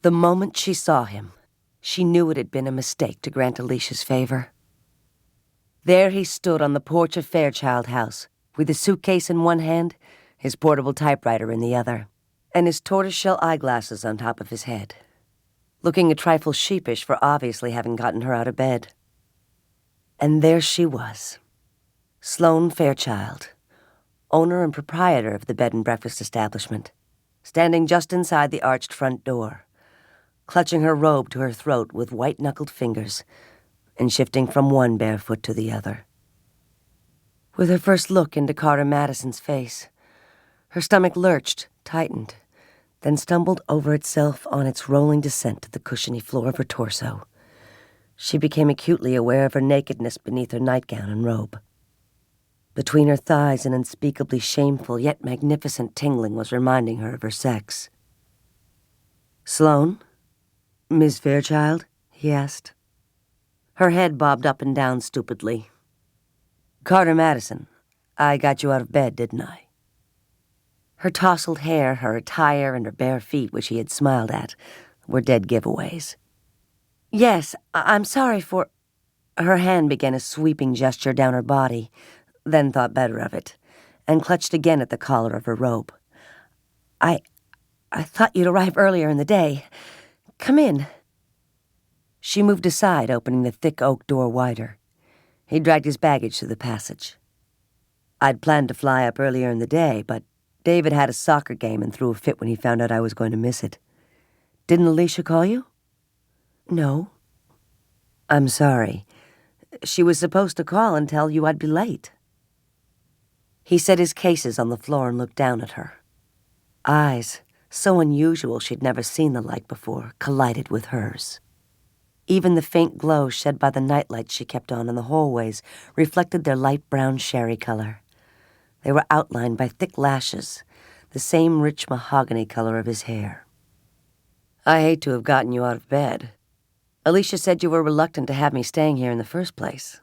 The moment she saw him, she knew it had been a mistake to grant Alicia's favor. There he stood on the porch of Fairchild House, with his suitcase in one hand, his portable typewriter in the other, and his tortoiseshell eyeglasses on top of his head, looking a trifle sheepish for obviously having gotten her out of bed. And there she was, Sloan Fairchild, owner and proprietor of the bed and breakfast establishment, standing just inside the arched front door, clutching her robe to her throat with white-knuckled fingers and shifting from one bare foot to the other. With her first look into Carter Madison's face, her stomach lurched, tightened, then stumbled over itself on its rolling descent to the cushiony floor of her torso. She became acutely aware of her nakedness beneath her nightgown and robe. Between her thighs, an unspeakably shameful yet magnificent tingling was reminding her of her sex. "Sloan? Miss Fairchild?" he asked. Her head bobbed up and down stupidly. "Carter Madison, I got you out of bed, didn't I?" Her tousled hair, her attire, and her bare feet, which he had smiled at, were dead giveaways. "Yes, I'm sorry for—" Her hand began a sweeping gesture down her body, then thought better of it, and clutched again at the collar of her robe. I thought you'd arrive earlier in the day. Come in." She moved aside, opening the thick oak door wider. He dragged his baggage through the passage. "I'd planned to fly up earlier in the day, but David had a soccer game and threw a fit when he found out I was going to miss it. Didn't Alicia call you?" "No." "I'm sorry. She was supposed to call and tell you I'd be late." He set his cases on the floor and looked down at her. Eyes, so unusual she'd never seen the like before, collided with hers. Even the faint glow shed by the nightlights she kept on in the hallways reflected their light brown sherry color. They were outlined by thick lashes, the same rich mahogany color of his hair. "I hate to have gotten you out of bed. Alicia said you were reluctant to have me staying here in the first place."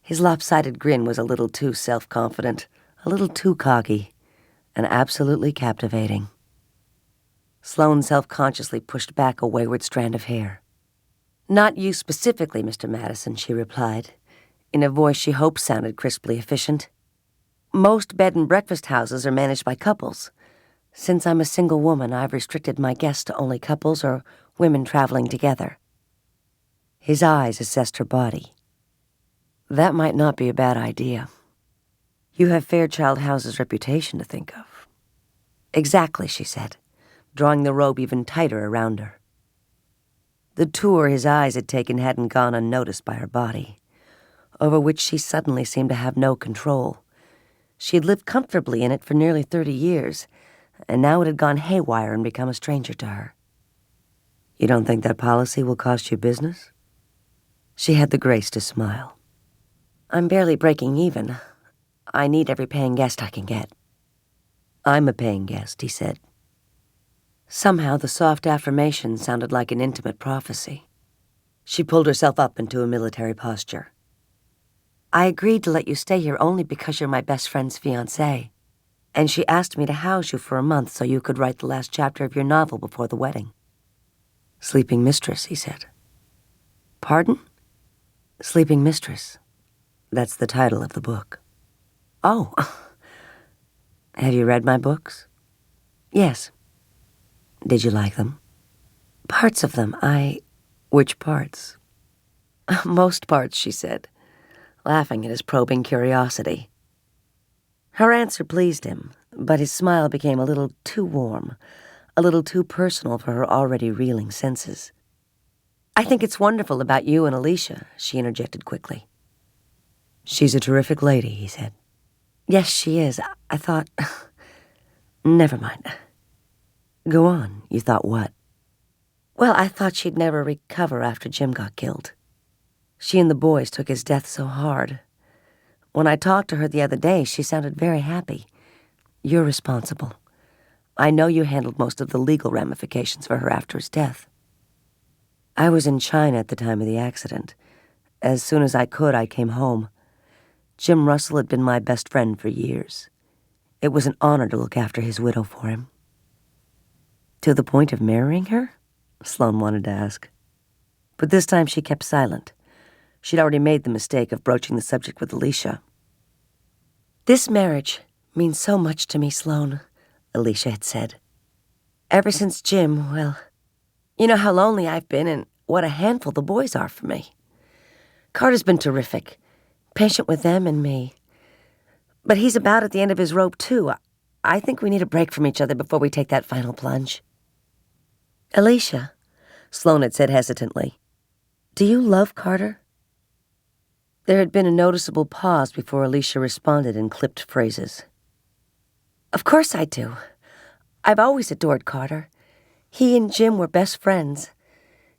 His lopsided grin was a little too self-confident, a little too cocky, and absolutely captivating. Sloan self-consciously pushed back a wayward strand of hair. "Not you specifically, Mr. Madison," she replied, in a voice she hoped sounded crisply efficient. "Most bed and breakfast houses are managed by couples. Since I'm a single woman, I've restricted my guests to only couples or women traveling together." His eyes assessed her body. "That might not be a bad idea. You have Fairchild House's reputation to think of." "Exactly," she said, drawing the robe even tighter around her. The tour his eyes had taken hadn't gone unnoticed by her body, over which she suddenly seemed to have no control. She had lived comfortably in it for nearly 30 years, and now it had gone haywire and become a stranger to her. "You don't think that policy will cost you business?" She had the grace to smile. "I'm barely breaking even. I need every paying guest I can get." "I'm a paying guest," he said. Somehow the soft affirmation sounded like an intimate prophecy. She pulled herself up into a military posture. "I agreed to let you stay here only because you're my best friend's fiance, and she asked me to house you for a month so you could write the last chapter of your novel before the wedding." "Sleeping Mistress," he said. "Pardon?" "Sleeping Mistress. That's the title of the book." "Oh." "Have you read my books?" "Yes." "Did you like them?" "Parts of them, Which parts?" "Most parts," she said, laughing at his probing curiosity. Her answer pleased him, but his smile became a little too warm, a little too personal for her already reeling senses. "I think it's wonderful about you and Alicia," she interjected quickly. "She's a terrific lady," he said. "Yes, she is. I thought—" "Never mind. Go on. You thought what?" "Well, I thought she'd never recover after Jim got killed. She and the boys took his death so hard. When I talked to her the other day, she sounded very happy. You're responsible. I know you handled most of the legal ramifications for her after his death." "I was in China at the time of the accident. As soon as I could, I came home. Jim Russell had been my best friend for years. It was an honor to look after his widow for him." "To the point of marrying her?" Sloan wanted to ask. But this time she kept silent. She'd already made the mistake of broaching the subject with Alicia. "This marriage means so much to me, Sloan," Alicia had said. "Ever since Jim, well, you know how lonely I've been and what a handful the boys are for me. Carter's been terrific, patient with them and me. But he's about at the end of his rope, too. I think we need a break from each other before we take that final plunge." "Alicia," Sloan had said hesitantly, "do you love Carter?" There had been a noticeable pause before Alicia responded in clipped phrases. "Of course I do. I've always adored Carter. He and Jim were best friends.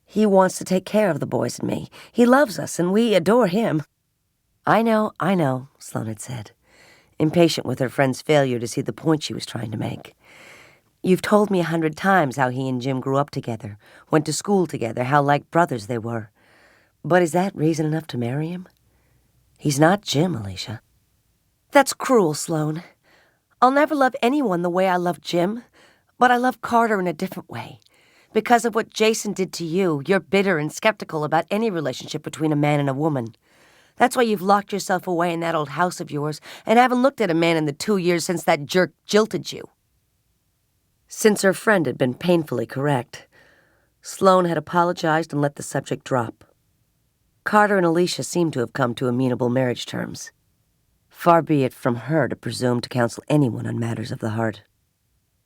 He wants to take care of the boys and me. He loves us, and we adore him." I know," Sloan had said, impatient with her friend's failure to see the point she was trying to make. "You've told me 100 times how he and Jim grew up together, went to school together, how like brothers they were. But is that reason enough to marry him? He's not Jim, Alicia." "That's cruel, Sloan. I'll never love anyone the way I love Jim, but I love Carter in a different way. Because of what Jason did to you, you're bitter and skeptical about any relationship between a man and a woman. That's why you've locked yourself away in that old house of yours and haven't looked at a man in the 2 years since that jerk jilted you." Since her friend had been painfully correct, Sloan had apologized and let the subject drop. Carter and Alicia seemed to have come to amenable marriage terms. Far be it from her to presume to counsel anyone on matters of the heart.